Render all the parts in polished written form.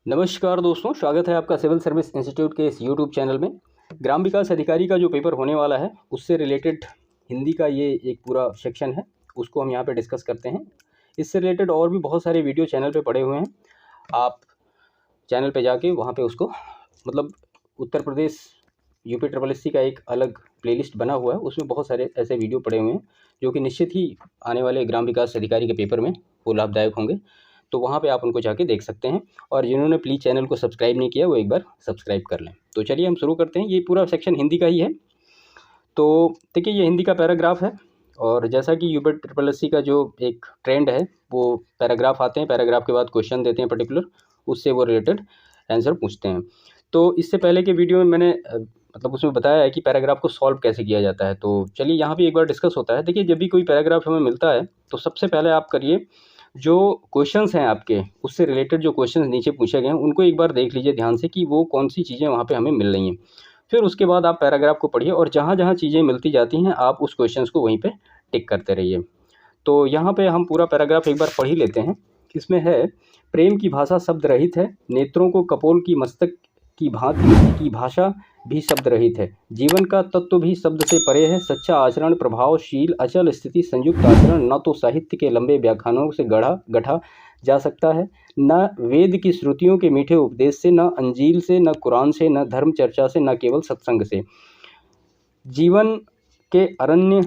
नमस्कार दोस्तों, स्वागत है आपका सिविल सर्विस इंस्टीट्यूट के इस यूट्यूब चैनल में। ग्राम विकास अधिकारी का जो पेपर होने वाला है उससे रिलेटेड हिंदी का ये एक पूरा सेक्शन है, उसको हम यहाँ पे डिस्कस करते हैं। इससे रिलेटेड और भी बहुत सारे वीडियो चैनल पे पड़े हुए हैं, आप चैनल पे जाके वहाँ पे उसको उत्तर प्रदेश UPSSC का एक अलग प्लेलिस्ट बना हुआ है, उसमें बहुत सारे ऐसे वीडियो पड़े हुए हैं जो कि निश्चित ही आने वाले ग्राम विकास अधिकारी के पेपर में वो लाभदायक होंगे। तो वहाँ पे आप उनको जाके देख सकते हैं, और जिन्होंने प्लीज़ चैनल को सब्सक्राइब नहीं किया वो एक बार सब्सक्राइब कर लें। तो चलिए हम शुरू करते हैं। ये पूरा सेक्शन हिंदी का ही है। तो देखिए, ये हिंदी का पैराग्राफ है, और जैसा कि UPSSC का जो एक ट्रेंड है वो पैराग्राफ आते हैं, पैराग्राफ के बाद क्वेश्चन देते हैं पर्टिकुलर, उससे वो रिलेटेड आंसर पूछते हैं। तो इससे पहले के वीडियो में मैंने उसमें बताया है कि पैराग्राफ को सॉल्व कैसे किया जाता है। तो चलिए यहाँ भी एक बार डिस्कस होता है। देखिए, जब भी कोई पैराग्राफ हमें मिलता है तो सबसे पहले आप करिए, जो क्वेश्चंस हैं आपके उससे रिलेटेड जो क्वेश्चंस नीचे पूछे गए हैं उनको एक बार देख लीजिए ध्यान से कि वो कौन सी चीज़ें वहाँ पे हमें मिल रही हैं। फिर उसके बाद आप पैराग्राफ को पढ़िए, और जहाँ जहाँ चीज़ें मिलती जाती हैं आप उस क्वेश्चंस को वहीं पे टिक करते रहिए। तो यहाँ पे हम पूरा पैराग्राफ एक बार पढ़ ही लेते हैं। इसमें है, प्रेम की भाषा शब्द रहित है, नेत्रों को कपोल की मस्तक की भांति की भाषा भी शब्द रहित है, जीवन का तत्व भी शब्द से परे है, सच्चा आचरण प्रभावशील अचल स्थिति संयुक्त आचरण न तो साहित्य के लंबे व्याख्यानों से गढ़ा जा सकता है, न वेद की श्रुतियों के मीठे उपदेश से, न अंजील से, न कुरान से, न धर्म चर्चा से, न केवल सत्संग से। जीवन के अरण्य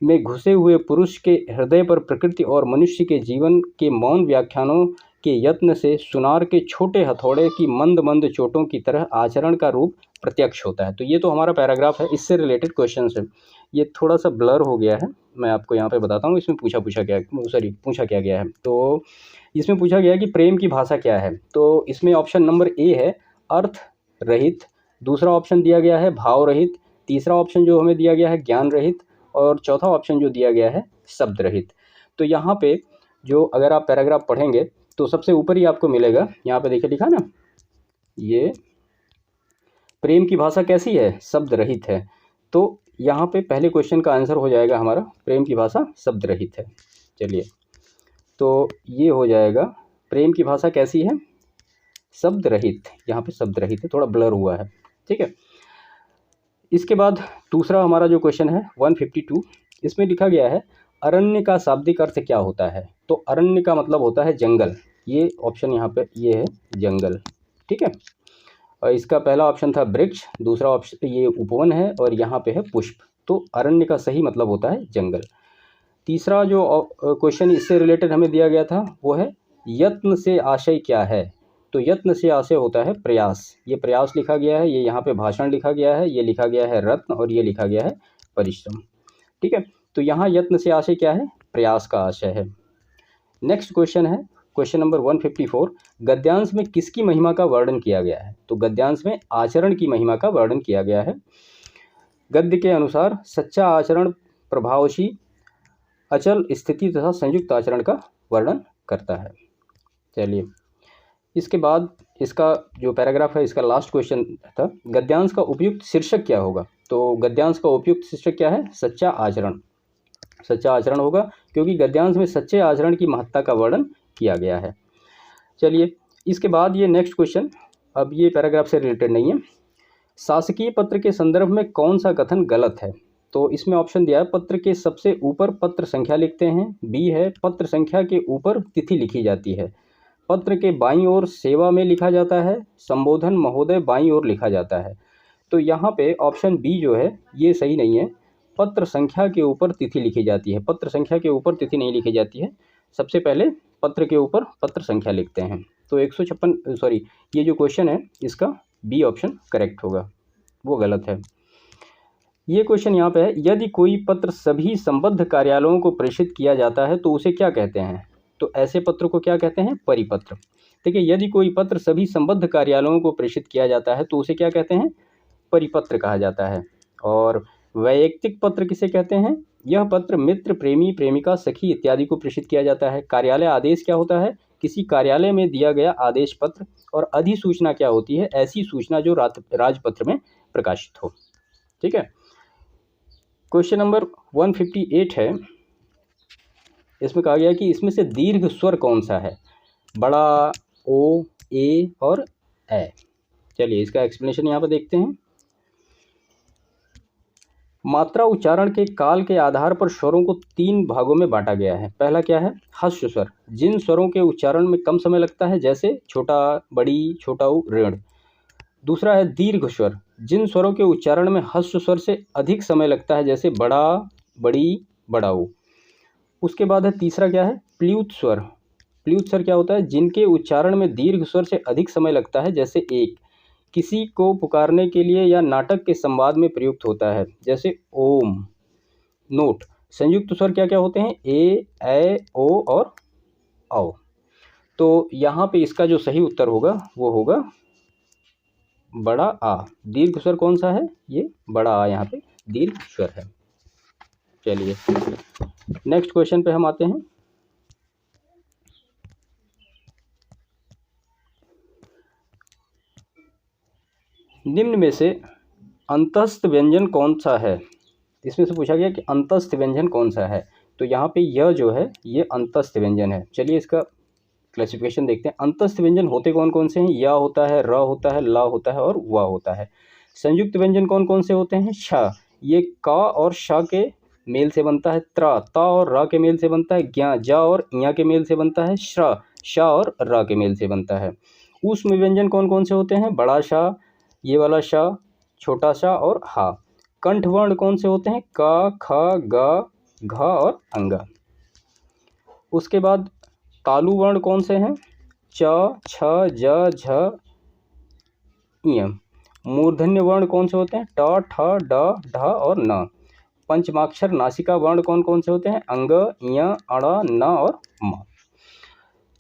में घुसे हुए पुरुष के हृदय पर प्रकृति और मनुष्य के जीवन के मौन व्याख्यानों के यत्न से सुनार के छोटे हथौड़े की मंद मंद चोटों की तरह आचरण का रूप प्रत्यक्ष होता है। तो ये तो हमारा पैराग्राफ है, इससे रिलेटेड क्वेश्चन है। ये थोड़ा सा ब्लर हो गया है, मैं आपको यहाँ पे बताता हूँ इसमें पूछा क्या गया है। तो इसमें पूछा गया कि प्रेम की भाषा क्या है। तो इसमें ऑप्शन नंबर ए है अर्थ रहित, दूसरा ऑप्शन दिया गया है भाव रहित, तीसरा ऑप्शन जो हमें दिया गया है ज्ञान रहित, और चौथा ऑप्शन जो दिया गया है शब्द रहित। तो यहाँ पे जो अगर आप पैराग्राफ पढ़ेंगे तो सबसे ऊपर ही आपको मिलेगा, यहाँ पे देखिए लिखा ना, ये प्रेम की भाषा कैसी है, शब्द रहित है। तो यहाँ पे पहले क्वेश्चन का आंसर हो जाएगा हमारा प्रेम की भाषा शब्द रहित है। चलिए, तो ये हो जाएगा प्रेम की भाषा कैसी है, शब्द रहित। यहाँ पे शब्द रहित है, थोड़ा ब्लर हुआ है, ठीक है। इसके बाद दूसरा हमारा जो क्वेश्चन है 152, इसमें लिखा गया है अरण्य का शाब्दिक अर्थ क्या होता है। तो अरण्य का मतलब होता है जंगल, ये ऑप्शन यहाँ पे ये है जंगल, ठीक है। और इसका पहला ऑप्शन था वृक्ष, दूसरा ऑप्शन ये उपवन है, और यहाँ पे है पुष्प। तो अरण्य का सही मतलब होता है जंगल। तीसरा जो क्वेश्चन इससे रिलेटेड हमें दिया गया था वो है यत्न से आशय क्या है। तो यत्न से आशय होता है प्रयास, ये प्रयास लिखा गया है, ये यहाँ पे भाषण लिखा गया है, ये लिखा गया है रत्न, और ये लिखा गया है परिश्रम, ठीक है। तो यहाँ यत्न से आशय क्या है, प्रयास का आशय है। नेक्स्ट क्वेश्चन है क्वेश्चन नंबर 154, गद्यांश में किसकी महिमा का वर्णन किया गया है। तो गद्यांश में आचरण की महिमा का वर्णन किया गया है। गद्य के अनुसार सच्चा आचरण प्रभावशील अचल स्थिति तथा संयुक्त आचरण का वर्णन करता है। चलिए, इसके बाद इसका जो पैराग्राफ है इसका लास्ट क्वेश्चन था, गद्यांश का उपयुक्त शीर्षक क्या होगा। तो गद्यांश का उपयुक्त शीर्षक क्या है, सच्चा आचरण। सच्चा आचरण होगा, क्योंकि गद्यांश में सच्चे आचरण की महत्ता का वर्णन किया गया है। चलिए, इसके बाद ये नेक्स्ट क्वेश्चन, अब ये पैराग्राफ से रिलेटेड नहीं है। शासकीय पत्र के संदर्भ में कौन सा कथन गलत है। तो इसमें ऑप्शन दिया है पत्र के सबसे ऊपर पत्र संख्या लिखते हैं, बी है पत्र संख्या के ऊपर तिथि लिखी जाती है, पत्र के बाईं ओर सेवा में लिखा जाता है, संबोधन महोदय बाईं ओर लिखा जाता है। तो यहाँ पे ऑप्शन बी जो है ये सही नहीं है, पत्र संख्या के ऊपर तिथि लिखी जाती है, पत्र संख्या के ऊपर तिथि नहीं लिखी जाती है, सबसे पहले पत्र के ऊपर पत्र संख्या लिखते हैं। तो 156 ये जो क्वेश्चन है इसका बी ऑप्शन करेक्ट होगा, वो गलत है। ये क्वेश्चन यहाँ पे है, यदि कोई पत्र सभी संबद्ध कार्यालयों को प्रेषित किया जाता है तो उसे क्या कहते हैं। तो ऐसे पत्र को क्या कहते हैं, परिपत्र। देखिए, यदि कोई पत्र सभी संबद्ध कार्यालयों को प्रेषित किया जाता है तो उसे क्या कहते हैं, परिपत्र कहा जाता है। और वैयक्तिक पत्र किसे कहते हैं, यह पत्र मित्र प्रेमी प्रेमिका सखी इत्यादि को प्रेषित किया जाता है। कार्यालय आदेश क्या होता है, किसी कार्यालय में दिया गया आदेश पत्र। और अधिसूचना क्या होती है, ऐसी सूचना जो राजपत्र में प्रकाशित हो, ठीक है। क्वेश्चन नंबर 158 है, इसमें कहा गया कि इसमें से दीर्घ स्वर कौन सा है, बड़ा ओ, ए और ए। चलिए इसका एक्सप्लेनेशन यहाँ पर देखते हैं। मात्रा उच्चारण के काल के आधार पर स्वरों को 3 भागों में बांटा गया है। पहला क्या है? ह्रस्व स्वर, जिन स्वरों के उच्चारण में कम समय लगता है, जैसे छोटा, बड़ी, छोटा ऊ, ऋण। दूसरा है दीर्घ स्वर, जिन स्वरों के उच्चारण में ह्रस्व स्वर से अधिक समय लगता है, जैसे बड़ा, बड़ी, बड़ा ऊ। उसके बाद है तीसरा क्या है? प्लुत स्वर। प्लुत स्वर क्या होता है? जिनके उच्चारण में दीर्घ स्वर से अधिक समय लगता है, जैसे एक, किसी को पुकारने के लिए या नाटक के संवाद में प्रयुक्त होता है, जैसे ओम। नोट, संयुक्त स्वर क्या क्या होते हैं? ए, ओ और औ। तो यहाँ पे इसका जो सही उत्तर होगा वो होगा बड़ा आ। दीर्घ स्वर कौन सा है? ये बड़ा आ यहाँ पे दीर्घ स्वर है। चलिए नेक्स्ट क्वेश्चन पे हम आते हैं। निम्न में से अंतस्थ व्यंजन कौन सा है? इसमें से पूछा गया कि अंतस्थ व्यंजन कौन सा है। तो यहाँ पे यह जो है ये अंतस्थ व्यंजन है। चलिए इसका क्लासिफिकेशन देखते हैं। अंतस्थ व्यंजन होते कौन कौन से हैं? या होता है, र होता है, ला होता है और वा होता है। संयुक्त व्यंजन कौन कौन से होते हैं? श, ये का और श के मेल से बनता है। त्र, ता और रा के मेल से बनता है। ज्ञा, जा और इया के मेल से बनता है। श्र, शा और रा के मेल से बनता है। ऊष्म व्यंजन कौन कौन से होते हैं? बड़ा शा, ये वाला शा, छोटा शा और हा। कंठ वर्ण कौन से होते हैं? क, ख, ग, घ और अंग। उसके बाद तालु वर्ण कौन से हैं? च, छ, ज, झ, ञ। मूर्धन्य वर्ण कौन से होते हैं? ट, ठ, ड, ढ और न। पंचमाक्षर नासिका वर्ण कौन कौन से होते हैं? अंग, ञ, अण, न और म।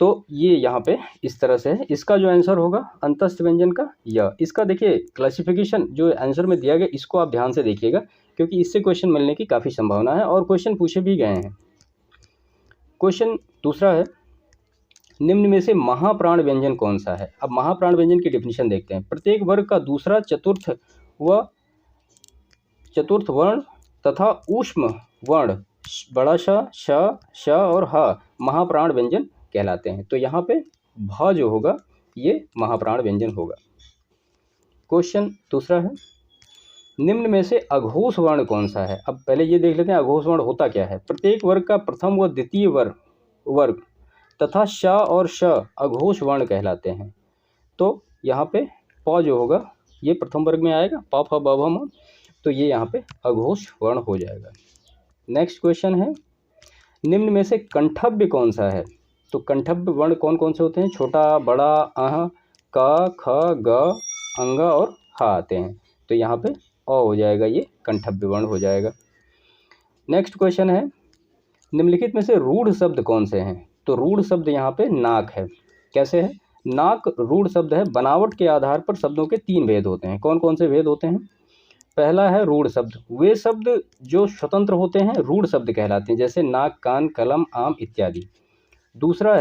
तो ये यहाँ पे इस तरह से है। इसका जो आंसर होगा अंतस्थ व्यंजन का य। इसका देखिए क्लासिफिकेशन जो आंसर में दिया गया, इसको आप ध्यान से देखिएगा, क्योंकि इससे क्वेश्चन मिलने की काफ़ी संभावना है और क्वेश्चन पूछे भी गए हैं। क्वेश्चन दूसरा है, निम्न में से महाप्राण व्यंजन कौन सा है? अब महाप्राण व्यंजन की डेफिनेशन देखते हैं। प्रत्येक वर्ग का दूसरा, चतुर्थ वर्ण तथा ऊष्म वर्ण बड़ा श और ह महाप्राण व्यंजन कहलाते हैं। तो यहाँ पे भ जो होगा ये महाप्राण व्यंजन होगा। क्वेश्चन दूसरा है, निम्न में से अघोष वर्ण कौन सा है? अब पहले ये देख लेते हैं अघोष वर्ण होता क्या है। प्रत्येक वर्ग का प्रथम व द्वितीय वर्ग तथा श और श अघोष वर्ण कहलाते हैं। तो यहाँ पे प जो होगा ये प्रथम वर्ग में आएगा, प, फ, ब, भ, म। तो ये यहाँ पे अघोष वर्ण हो जाएगा। नेक्स्ट क्वेश्चन है, निम्न में से कंठव्य कौन सा है? तो कंठव्य वर्ण कौन कौन से होते हैं? छोटा, बड़ा, अह, क, ख, ग, अंग और ह आते हैं। तो यहाँ पे अ हो जाएगा, ये कंठव्य वर्ण हो जाएगा। नेक्स्ट क्वेश्चन है, निम्नलिखित में से रूढ़ शब्द कौन से हैं? तो रूढ़ शब्द यहाँ पे नाक है। कैसे है? नाक रूढ़ शब्द है। बनावट के आधार पर शब्दों के 3 भेद होते हैं। कौन कौन से भेद होते हैं? पहला है रूढ़ शब्द, वे शब्द जो स्वतंत्र होते हैं रूढ़ शब्द कहलाते हैं, जैसे नाक, कान, कलम, आम इत्यादि। दूसरा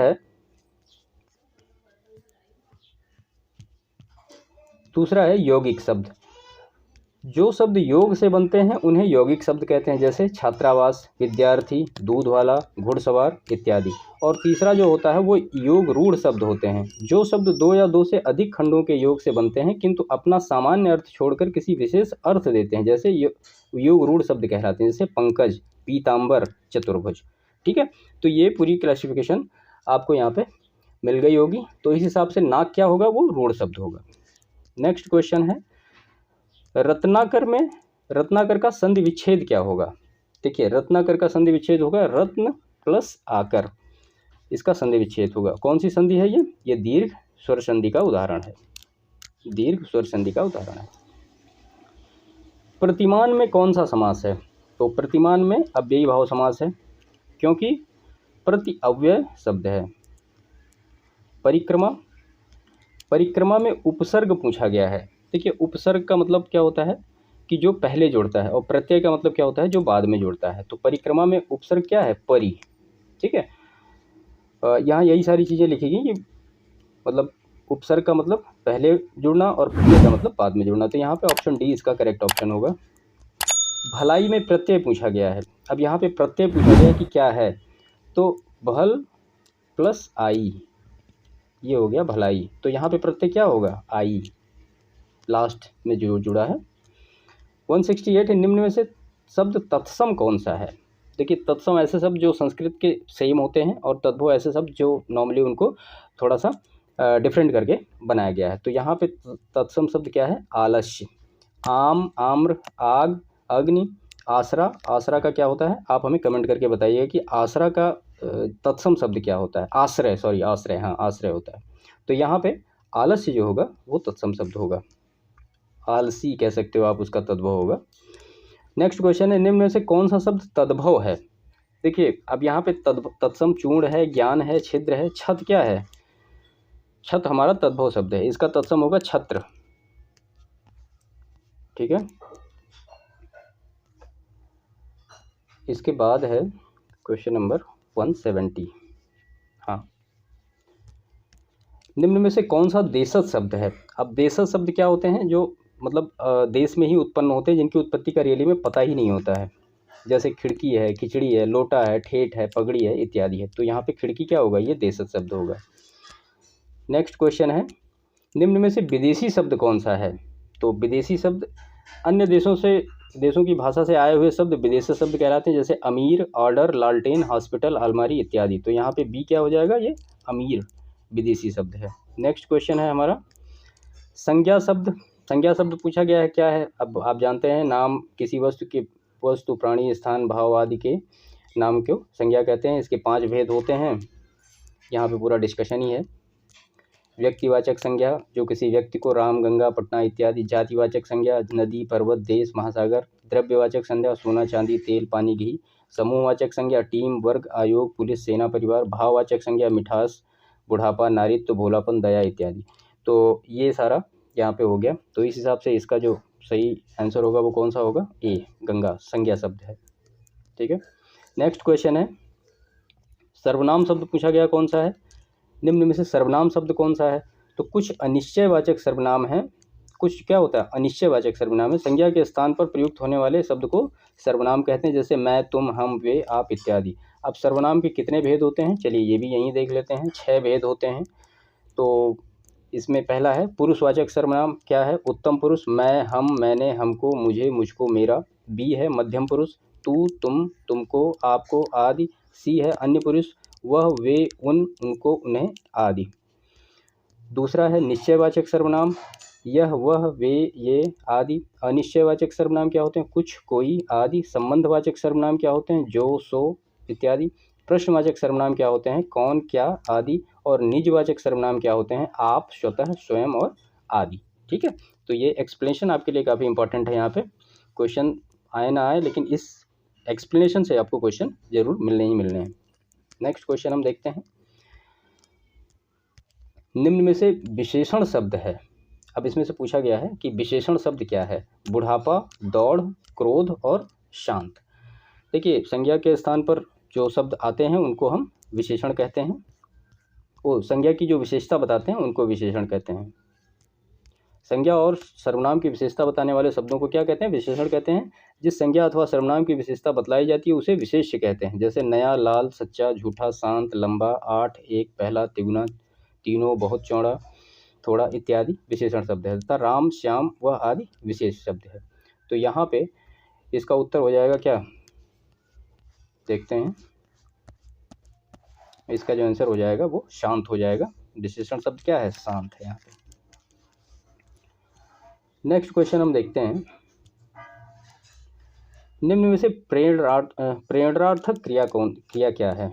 है यौगिक शब्द, जो शब्द योग से बनते हैं उन्हें यौगिक शब्द कहते हैं, जैसे छात्रावास, विद्यार्थी, दूध वाला, घुड़सवार इत्यादि। और तीसरा जो होता है वो योग रूढ़ शब्द होते हैं, जो शब्द 2 या 2 से अधिक खंडों के योग से बनते हैं किंतु अपना सामान्य अर्थ छोड़कर किसी विशेष अर्थ देते हैं, जैसे योग रूढ़ शब्द कहलाते हैं, जैसे पंकज, पीताम्बर, चतुर्भुज। ठीक है, तो ये पूरी क्लासिफिकेशन आपको यहाँ पे मिल गई होगी। तो इस हिसाब से नाक क्या होगा? वो रूढ़ शब्द होगा। नेक्स्ट क्वेश्चन है, रत्नाकर का संधि विच्छेद क्या होगा? देखिए रत्नाकर का संधि विच्छेद होगा रत्न प्लस आकर, इसका संधि विच्छेद होगा। कौन सी संधि है ये दीर्घ स्वर संधि का उदाहरण है। दीर्घ स्वर संधि का उदाहरण है। प्रतिमान में कौन सा समास है? तो प्रतिमान में अव्ययी भाव समास है, क्योंकि प्रति अव्यय शब्द है। परिक्रमा में उपसर्ग पूछा गया है। देखिए उपसर्ग का मतलब क्या होता है कि जो पहले जुड़ता है, और प्रत्यय का मतलब क्या होता है जो बाद में जुड़ता है। तो परिक्रमा में उपसर्ग क्या है? परि। ठीक है, यहाँ यही सारी चीज़ें लिखेगी कि मतलब उपसर्ग का मतलब पहले जुड़ना और प्रत्यय का मतलब बाद में जुड़ना। तो यहाँ पे ऑप्शन डी इसका करेक्ट ऑप्शन होगा। भलाई में प्रत्यय पूछा गया है। अब यहाँ पे प्रत्यय पूछा गया कि क्या है? तो भल प्लस आई, ये हो गया भलाई। तो यहाँ पे प्रत्यय क्या होगा, आई, लास्ट में जो जुड़ा है। 168 है, निम्न में से शब्द तत्सम कौन सा है। देखिए तत्सम ऐसे शब्द जो संस्कृत के सेम होते हैं, और तद्भव ऐसे शब्द जो नॉर्मली उनको थोड़ा सा डिफरेंट करके बनाया गया है। तो यहाँ पे तत्सम शब्द क्या है, आलस्य, आम, आम्र, आग, अग्नि, आसरा। आसरा का क्या होता है, आप हमें कमेंट करके बताइए कि आसरा का तत्सम शब्द क्या होता है। आश्रय, सॉरी आश्रय, हाँ आश्रय होता है। तो यहाँ पे आलस्य जो होगा वो तत्सम शब्द होगा, आलसी कह सकते हो आप, उसका तद्भव होगा। नेक्स्ट क्वेश्चन है, निम्न में से कौन सा शब्द तद्भव है। देखिए अब यहाँ पे तत्सम चूर्ण है, ज्ञान है, छिद्र है, छत क्या है, छत हमारा तद्भव शब्द है, इसका तत्सम होगा छत्र। ठीक है, इसके बाद है क्वेश्चन नंबर 170। हाँ, निम्न में से कौन सा देशज शब्द है। अब देशज शब्द क्या होते हैं, जो मतलब देश में ही उत्पन्न होते हैं, जिनकी उत्पत्ति का रियली में पता ही नहीं होता है। जैसे खिड़की है, खिचड़ी है, लोटा है, ठेठ है, पगड़ी है, इत्यादि है। तो यहाँ पे खिड़की क्या होगा, ये देशज शब्द होगा। नेक्स्ट क्वेश्चन है, निम्न में से विदेशी शब्द कौन सा है। तो विदेशी शब्द अन्य देशों की भाषा से आए हुए शब्द विदेशी शब्द कहलाते हैं, जैसे अमीर, ऑर्डर, लालटेन, हॉस्पिटल, अलमारी इत्यादि। तो यहाँ पे बी क्या हो जाएगा, ये अमीर विदेशी शब्द है। नेक्स्ट क्वेश्चन है हमारा संज्ञा शब्द। संज्ञा शब्द पूछा गया है, क्या है। अब आप जानते हैं, नाम किसी वस्तु, प्राणी, स्थान, भाव आदि के नाम को संज्ञा कहते हैं। इसके 5 भेद होते हैं, यहाँ पे पूरा डिस्कशन ही है। व्यक्तिवाचक संज्ञा, जो किसी व्यक्ति को राम, गंगा, पटना इत्यादि। जातिवाचक संज्ञा, नदी, पर्वत, देश, महासागर। द्रव्यवाचक संज्ञा, सोना, चांदी, तेल, पानी, घी। समूहवाचक संज्ञा, टीम, वर्ग, आयोग, पुलिस, सेना, परिवार। भाववाचक संज्ञा, मिठास, बुढ़ापा, नारित्व, भोलापन, दया इत्यादि। तो ये सारा यहाँ पे हो गया। तो इस हिसाब से इसका जो सही आंसर होगा वो कौन सा होगा, ए, गंगा संज्ञा शब्द है। ठीक है, नेक्स्ट क्वेश्चन है, सर्वनाम शब्द पूछा गया कौन सा है। निम्न में से सर्वनाम शब्द कौन सा है। तो कुछ अनिश्चयवाचक सर्वनाम हैं, कुछ क्या होता है, अनिश्चयवाचक सर्वनाम है। संज्ञा के स्थान पर प्रयुक्त होने वाले शब्द को सर्वनाम कहते हैं, जैसे मैं, तुम, हम, वे, आप इत्यादि। अब सर्वनाम के कितने भेद होते हैं, चलिए ये भी यहीं देख लेते हैं। 6 भेद होते हैं। तो इसमें पहला है पुरुषवाचक सर्वनाम, क्या है, उत्तम पुरुष, मैं, हम, मैंने, हमको, मुझे, मुझको, मेरा। बी है मध्यम पुरुष, तू, तुम, तुमको, आपको आदि। सी है अन्य पुरुष, वह, वे, उन, उनको, उन्हें आदि। दूसरा है निश्चयवाचक सर्वनाम, यह, वह, वे, ये आदि। अनिश्चयवाचक सर्वनाम क्या होते हैं, कुछ, कोई आदि। संबंधवाचक सर्वनाम क्या होते हैं, जो, सो इत्यादि। प्रश्नवाचक सर्वनाम क्या होते हैं, कौन, क्या आदि। और निजवाचक सर्वनाम क्या होते हैं, आप, स्वतः, स्वयं और आदि। ठीक है, तो ये एक्सप्लेनेशन आपके लिए काफ़ी इंपॉर्टेंट है। यहाँ पे क्वेश्चन आए ना आए, लेकिन इस एक्सप्लेनेशन से आपको क्वेश्चन जरूर मिलने ही मिलने हैं। नेक्स्ट क्वेश्चन हम देखते हैं, निम्न में से विशेषण शब्द है। अब इसमें से पूछा गया है कि विशेषण शब्द क्या है। बुढ़ापा, दौड़, क्रोध और शांत। देखिए संज्ञा के स्थान पर जो शब्द आते हैं उनको हम विशेषण कहते हैं, वो संज्ञा की जो विशेषता बताते हैं उनको विशेषण कहते हैं। संज्ञा और सर्वनाम की विशेषता बताने वाले शब्दों को क्या कहते हैं, विशेषण कहते हैं। जिस संज्ञा अथवा सर्वनाम की विशेषता बतलाई जाती है उसे विशेष्य कहते हैं, जैसे नया, लाल, सच्चा, झूठा, शांत, लंबा, 8, एक, पहला, तिगुना, तीनों, बहुत चौड़ा, थोड़ा इत्यादि विशेषण शब्द है, तथा राम, श्याम वह आदि विशेष शब्द है। तो यहाँ पे इसका उत्तर हो जाएगा क्या, देखते हैं। इसका जो आंसर हो जाएगा वो शांत हो जाएगा। विशेषण शब्द क्या है, शांत है यहाँ पे। नेक्स्ट क्वेश्चन हम देखते हैं, निम्न में से प्रेरणार्थक क्रिया क्या है।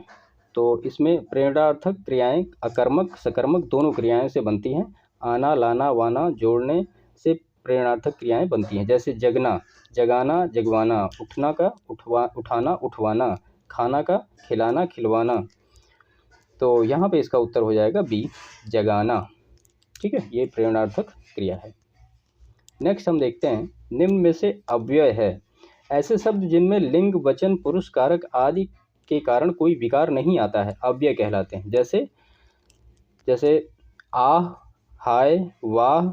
तो इसमें प्रेरणार्थक क्रियाएं अकर्मक सकर्मक दोनों क्रियाएं से बनती हैं। आना, लाना, वाना, जोड़ने से प्रेरणार्थक क्रियाएं बनती हैं, जैसे जगना, जगाना, जगवाना, उठना का उठाना, उठवाना, खाना का खिलाना, खिलवाना। तो यहाँ पे इसका उत्तर हो जाएगा बी, जगाना। ठीक है, ये प्रेरणार्थक क्रिया है। नेक्स्ट हम देखते हैं, निम्न में से अव्यय है ऐसे शब्द जिनमें लिंग, वचन, पुरुष, कारक आदि के कारण कोई विकार नहीं आता है, अव्यय कहलाते हैं। जैसे आह, हाय, वाह,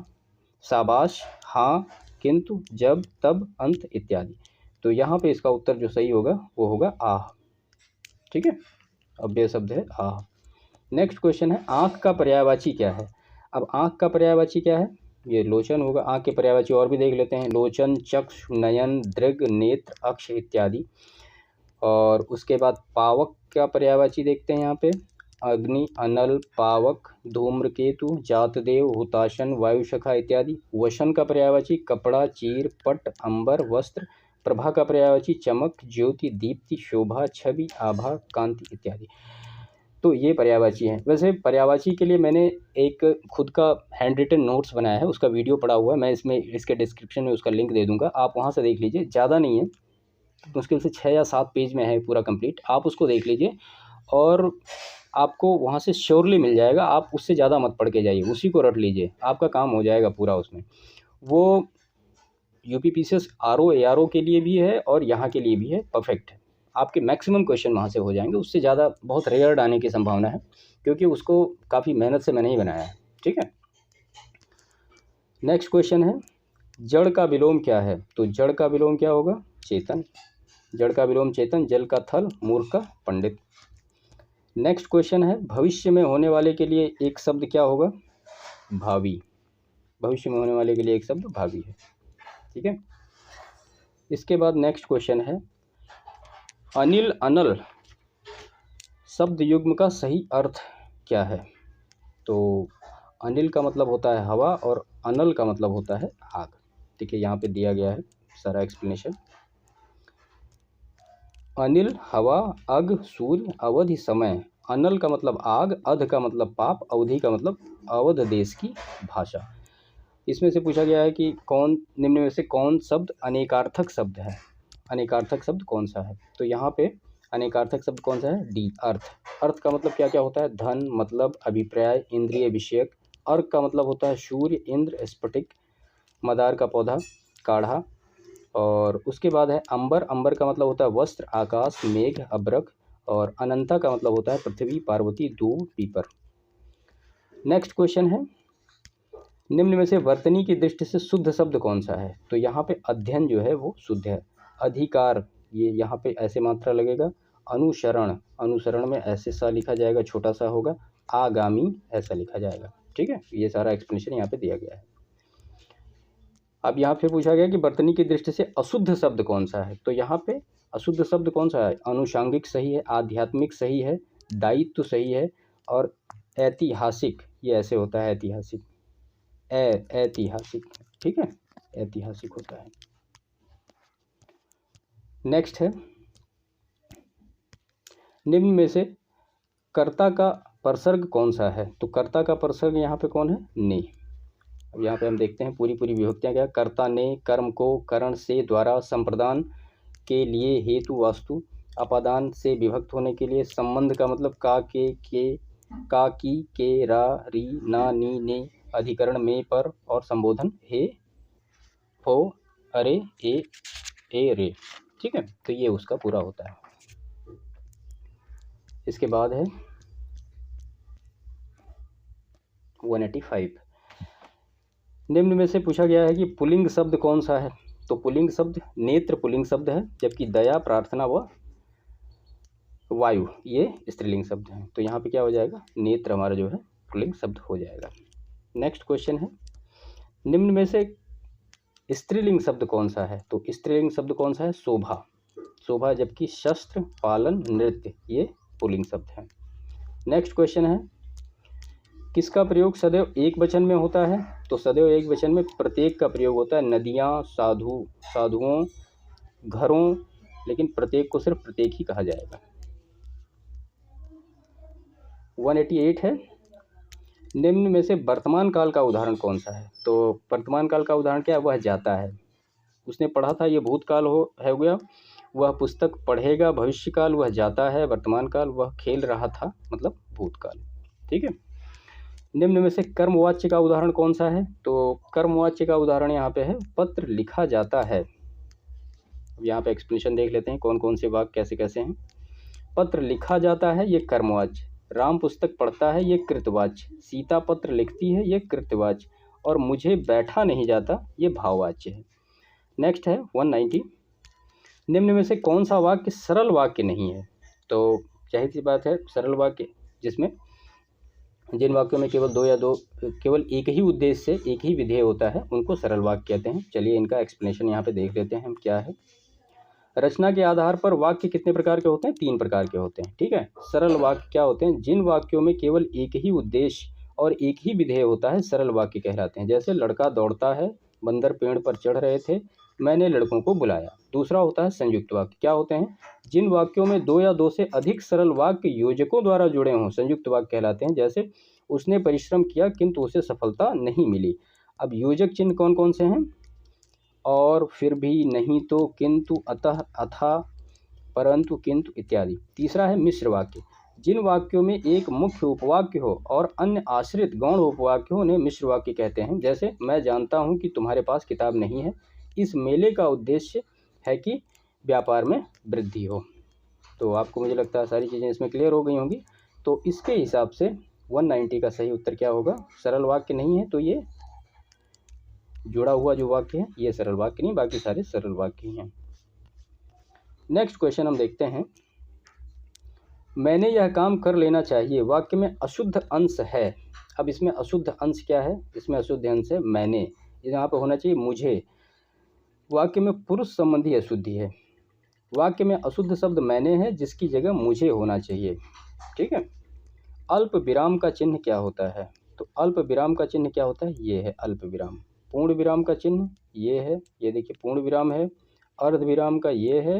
शाबाश, हाँ, किंतु, जब, तब, अंत इत्यादि। तो यहाँ पे इसका उत्तर जो सही होगा वो होगा आह। ठीक है, अव्यय शब्द है आह। नेक्स्ट क्वेश्चन है आँख का पर्यायवाची क्या है। अब आँख का पर्यायवाची क्या है, ये लोचन होगा। आँख के पर्यायवाची और भी देख लेते हैं, लोचन, चक्षु, नयन, दृग, नेत्र, अक्ष इत्यादि। और उसके बाद पावक का पर्यायवाची देखते हैं यहाँ पे, अग्नि, अनल, पावक, धूम्रकेतु, जातदेव, हुताशन, वायुशखा इत्यादि। वशन का पर्यायवाची कपड़ा, चीर, पट, अंबर, वस्त्र। प्रभा का पर्यायवाची चमक, ज्योति, दीप्ति, शोभा, छवि, आभा, कांति इत्यादि। तो ये पर्यायवाची हैं। वैसे पर्यायवाची के लिए मैंने एक खुद का हैंड रिटन नोट्स बनाया है, उसका वीडियो पड़ा हुआ है, मैं इसमें इसके डिस्क्रिप्शन में उसका लिंक दे दूंगा, आप वहाँ से देख लीजिए। ज़्यादा नहीं है, मुश्किल से 6 या 7 पेज में है पूरा कंप्लीट, आप उसको देख लीजिए और आपको वहाँ से श्योरली मिल जाएगा। आप उससे ज़्यादा मत पढ़ के जाइए, उसी को रट लीजिए, आपका काम हो जाएगा पूरा उसमें। वो यूपीपीसीएस आरओ एआरओ के लिए भी है और यहाँ के लिए भी है, परफेक्ट है। आपके मैक्सिमम क्वेश्चन वहाँ से हो जाएंगे, उससे ज़्यादा बहुत रेयर आने की संभावना है, क्योंकि उसको काफ़ी मेहनत से मैंने ही बनाया है। ठीक है, नेक्स्ट क्वेश्चन है जड़ का विलोम क्या है। तो जड़ का विलोम क्या होगा, चेतन। जड़ का विलोम चेतन, जल का थल, मूर्ख का पंडित। नेक्स्ट क्वेश्चन है भविष्य में होने वाले के लिए एक शब्द क्या होगा, भावी। भविष्य में होने वाले के लिए एक शब्द भावी है। ठीक है, इसके बाद नेक्स्ट क्वेश्चन है अनिल अनल शब्द युग्म का सही अर्थ क्या है। तो अनिल का मतलब होता है हवा और अनल का मतलब होता है आग। ठीक है, यहाँ पे दिया गया है सारा एक्सप्लेनेशन। अनिल हवा, अग सूर्य, अवधि समय। अनल का मतलब आग, अध का मतलब पाप, अवधि का मतलब अवध देश की भाषा। इसमें से पूछा गया है कि कौन निम्न में से कौन शब्द अनेकार्थक शब्द है। अनेकार्थक शब्द कौन सा है, तो यहाँ पे अनेकार्थक शब्द कौन सा है, डी, अर्थ। अर्थ का मतलब क्या क्या होता है, धन, मतलब, अभिप्राय, इंद्रिय विषयक। अर्क का मतलब होता है सूर्य, इंद्र, स्फटिक, मदार का पौधा, काढ़ा। और उसके बाद है अंबर। अंबर का मतलब होता है वस्त्र, आकाश, मेघ, अब्रक। और अनंता का मतलब होता है पृथ्वी, पार्वती, दूब, पीपर। नेक्स्ट क्वेश्चन है निम्न में से वर्तनी की दृष्टि से शुद्ध शब्द कौन सा है। तो यहाँ पे अध्ययन जो है वो शुद्ध है। अधिकार, ये यहाँ पे ऐसे मात्रा लगेगा। अनुसरण, अनुसरण में ऐसे सा लिखा जाएगा, छोटा सा होगा। आगामी ऐसा लिखा जाएगा। ठीक है, ये सारा एक्सप्लेनेशन यहाँ पे दिया गया है। अब यहाँ पे पूछा गया कि वर्तनी की दृष्टि से अशुद्ध शब्द कौन सा है। तो यहाँ पे अशुद्ध शब्द कौन सा है, अनुषांगिक सही है, आध्यात्मिक सही है, दायित्व सही है, और ऐतिहासिक, ये ऐसे होता है ऐतिहासिक, ऐतिहासिक। ठीक है, ऐतिहासिक होता है। नेक्स्ट है निम्न में से कर्ता का परसर्ग कौन सा है। तो कर्ता का परसर्ग यहाँ पे कौन है, ने। अब यहाँ पे हम देखते हैं पूरी पूरी विभक्तियाँ क्या। कर्ता ने कर्म को करण से, द्वारा, संप्रदान के लिए, हेतु, वास्तु, अपादान से विभक्त होने के लिए, संबंध का मतलब का, के, का, की, के, रा, री, ना, नी, ने, अधिकरण में, पर, और संबोधन हे, हो, अरे, ए, रे। ठीक है, तो ये उसका पूरा होता है। इसके बाद है 185। निम्न में से पूछा गया है कि पुल्लिंग शब्द कौन सा है। तो पुल्लिंग शब्द नेत्र पुल्लिंग शब्द है, जबकि दया, प्रार्थना व वायु ये स्त्रीलिंग शब्द हैं। तो यहाँ पे क्या हो जाएगा, नेत्र हमारा जो है पुल्लिंग शब्द हो जाएगा। नेक्स्ट क्वेश्चन है निम्न में से स्त्रीलिंग शब्द कौन सा है। तो स्त्रीलिंग शब्द कौन सा है, शोभा। शोभा, जबकि शस्त्र, पालन, नृत्य ये पुल्लिंग शब्द हैं। नेक्स्ट क्वेश्चन है किसका प्रयोग सदैव एक वचन में होता है। तो सदैव एक वचन में प्रत्येक का प्रयोग होता है। नदियाँ, साधु, साधुओं, घरों, लेकिन प्रत्येक को सिर्फ प्रत्येक ही कहा जाएगा। 188 है निम्न में से वर्तमान काल का उदाहरण कौन सा है। तो वर्तमान काल का उदाहरण क्या है, वह जाता है। उसने पढ़ा था, ये भूतकाल हो गया। वह पुस्तक पढ़ेगा, भविष्य काल। वह जाता है, वर्तमान काल। वह खेल रहा था, मतलब भूतकाल। ठीक है, निम्न में से कर्मवाच्य का उदाहरण कौन सा है। तो कर्मवाच्य का उदाहरण यहाँ पे है पत्र लिखा जाता है। यहाँ पे एक्सप्लेनेशन देख लेते हैं कौन कौन से वाक्य कैसे कैसे हैं। पत्र लिखा जाता है, ये कर्मवाच्य। राम पुस्तक पढ़ता है, ये कृतवाच्य। सीता पत्र लिखती है, ये कृतवाच्य। और मुझे बैठा नहीं जाता, ये भाववाच्य है। नेक्स्ट है 190। निम्न में से कौन सा वाक्य सरल वाक्य नहीं है। तो जाहिर सी बात है सरल वाक्य जिसमें जिन वाक्यों में केवल एक ही उद्देश्य से एक ही विधेय होता है उनको सरल वाक्य कहते हैं। चलिए इनका एक्सप्लेनेशन यहाँ पे देख लेते हैं हम क्या है। रचना के आधार पर वाक्य कितने प्रकार के होते हैं? 3 प्रकार के होते हैं। ठीक है, सरल वाक्य क्या होते हैं? जिन वाक्यों में केवल एक ही उद्देश्य और एक ही विधेय होता है सरल वाक्य कहलाते हैं। जैसे लड़का दौड़ता है, बंदर पेड़ पर चढ़ रहे थे, मैंने लड़कों को बुलाया। दूसरा होता है संयुक्त वाक्य। क्या होते हैं? जिन वाक्यों में 2 या 2 से अधिक सरल वाक्य योजकों द्वारा जुड़े हों संयुक्त वाक्य कहलाते हैं। जैसे उसने परिश्रम किया किंतु उसे सफलता नहीं मिली। अब योजक चिन्ह कौन कौन से हैं? और, फिर भी, नहीं तो, किंतु, अतः, अथा, परंतु, किंतु इत्यादि। तीसरा है मिश्र वाक्य। जिन वाक्यों में एक मुख्य उपवाक्य हो और अन्य आश्रित गौण उपवाक्य हो उन्हें मिश्र वाक्य कहते हैं। जैसे मैं जानता हूँ कि तुम्हारे पास किताब नहीं है, इस मेले का उद्देश्य है कि व्यापार में वृद्धि हो। तो आपको मुझे लगता है सारी चीज़ें इसमें क्लियर हो गई होंगी। तो इसके हिसाब से 190 का सही उत्तर क्या होगा? सरल वाक्य नहीं है तो ये जुड़ा हुआ जो वाक्य है ये सरल वाक्य नहीं, बाकी सारे सरल वाक्य ही हैं। नेक्स्ट क्वेश्चन हम देखते हैं। मैंने यह काम कर लेना चाहिए वाक्य में अशुद्ध अंश है। अब इसमें अशुद्ध अंश क्या है? इसमें अशुद्ध अंश है मैंने, यहाँ पर होना चाहिए मुझे। वाक्य में पुरुष संबंधी अशुद्धि है। वाक्य में अशुद्ध शब्द मैंने है जिसकी जगह मुझे होना चाहिए। ठीक है। अल्प विराम का चिन्ह क्या होता है? तो अल्प विराम का चिन्ह क्या होता है? ये है अल्प विराम। पूर्ण विराम का चिन्ह ये है, ये देखिए पूर्ण विराम है। अर्ध विराम का ये है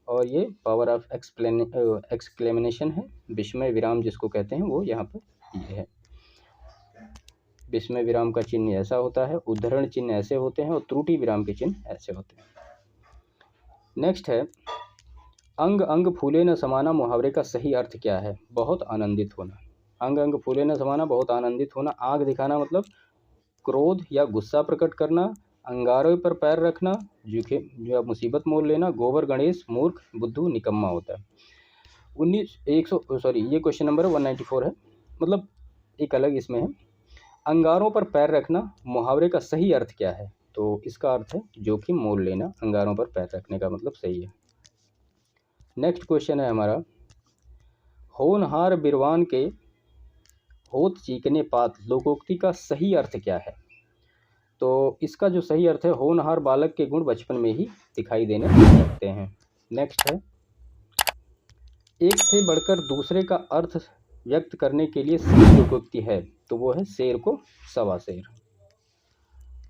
और ये पावर ऑफ एक्सक्लेमेनेशन है। विस्मय विराम जिसको कहते हैं वो यहाँ पर ये है। विस्मय विराम का चिन्ह ऐसा होता है, उद्धरण चिन्ह ऐसे होते हैं और त्रुटि विराम के चिन्ह ऐसे होते हैं। नेक्स्ट है अंग अंग फूले न समाना मुहावरे का सही अर्थ क्या है? बहुत आनंदित होना। अंग अंग फूले न समाना, बहुत आनंदित होना। आँख दिखाना मतलब क्रोध या गुस्सा प्रकट करना। अंगारों पर पैर रखना, जो मुसीबत मोल लेना। गोबर गणेश मूर्ख बुद्धू निकम्मा होता है। ये क्वेश्चन नंबर 194 है। मतलब एक अलग इसमें है। अंगारों पर पैर रखना मुहावरे का सही अर्थ क्या है? तो इसका अर्थ है जोखिम मोल लेना। अंगारों पर पैर रखने का मतलब सही है। नेक्स्ट क्वेश्चन है हमारा, होनहार बिरवान के होत चीकने पात लोकोक्ति का सही अर्थ क्या है? तो इसका जो सही अर्थ है, होनहार बालक के गुण बचपन में ही दिखाई देने लगते हैं। नेक्स्ट है, एक से बढ़कर दूसरे का अर्थ व्यक्त करने के लिए सही लोकोक्ति है, तो वो है शेर को सवा शेर।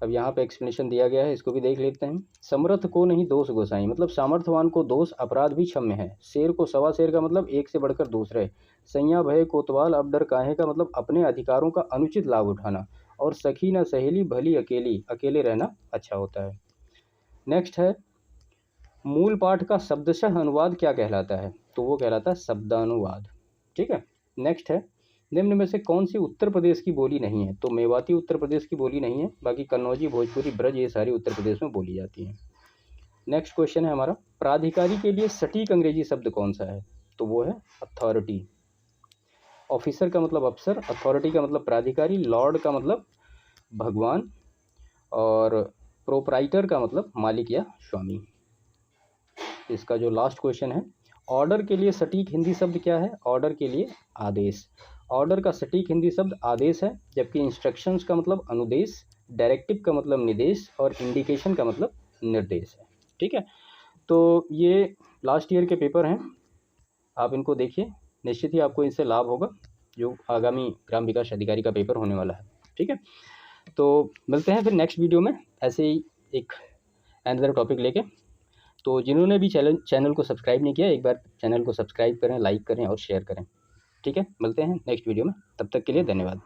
अब यहाँ पे एक्सप्लेनेशन दिया गया है, इसको भी देख लेते हैं। समर्थ को नहीं दोष गोसाई, मतलब सामर्थ्यवान को दोष अपराध भी क्षम्य है। शेर को सवा शेर का मतलब एक से बढ़कर दूसरे। सैया भय कोतवाल अब डर काहे का मतलब अपने अधिकारों का अनुचित लाभ उठाना। और सखी न सहेली भली अकेली, अकेले रहना अच्छा होता है। नेक्स्ट है, मूल पाठ का शब्दशः अनुवाद क्या कहलाता है? तो वो कहलाता है शब्दानुवाद। ठीक है। नेक्स्ट है, निम्न में से कौन सी उत्तर प्रदेश की बोली नहीं है? तो मेवाती उत्तर प्रदेश की बोली नहीं है, बाकी कन्नौजी, भोजपुरी, ब्रज ये सारी उत्तर प्रदेश में बोली जाती हैं। नेक्स्ट क्वेश्चन है हमारा, प्राधिकारी के लिए सटीक अंग्रेजी शब्द कौन सा है? तो वो है अथॉरिटी। ऑफिसर का मतलब अफसर, अथॉरिटी का मतलब प्राधिकारी, लॉर्ड का मतलब भगवान और प्रोप्राइटर का मतलब मालिक या स्वामी। इसका जो लास्ट क्वेश्चन है, ऑर्डर के लिए सटीक हिंदी शब्द क्या है? ऑर्डर के लिए आदेश। ऑर्डर का सटीक हिंदी शब्द आदेश है, जबकि इंस्ट्रक्शंस का मतलब अनुदेश, डायरेक्टिव का मतलब निर्देश और इंडिकेशन का मतलब निर्देश है। ठीक है। तो ये लास्ट ईयर के पेपर हैं, आप इनको देखिए, निश्चित ही आपको इनसे लाभ होगा जो आगामी ग्राम विकास अधिकारी का पेपर होने वाला है। ठीक है। तो मिलते हैं फिर नेक्स्ट वीडियो में ऐसे ही एक अनदर टॉपिक लेके। तो जिन्होंने भी चैनल को सब्सक्राइब नहीं किया, एक बार चैनल को सब्सक्राइब करें, लाइक करें और शेयर करें। ठीक है। मिलते हैं नेक्स्ट वीडियो में, तब तक के लिए धन्यवाद।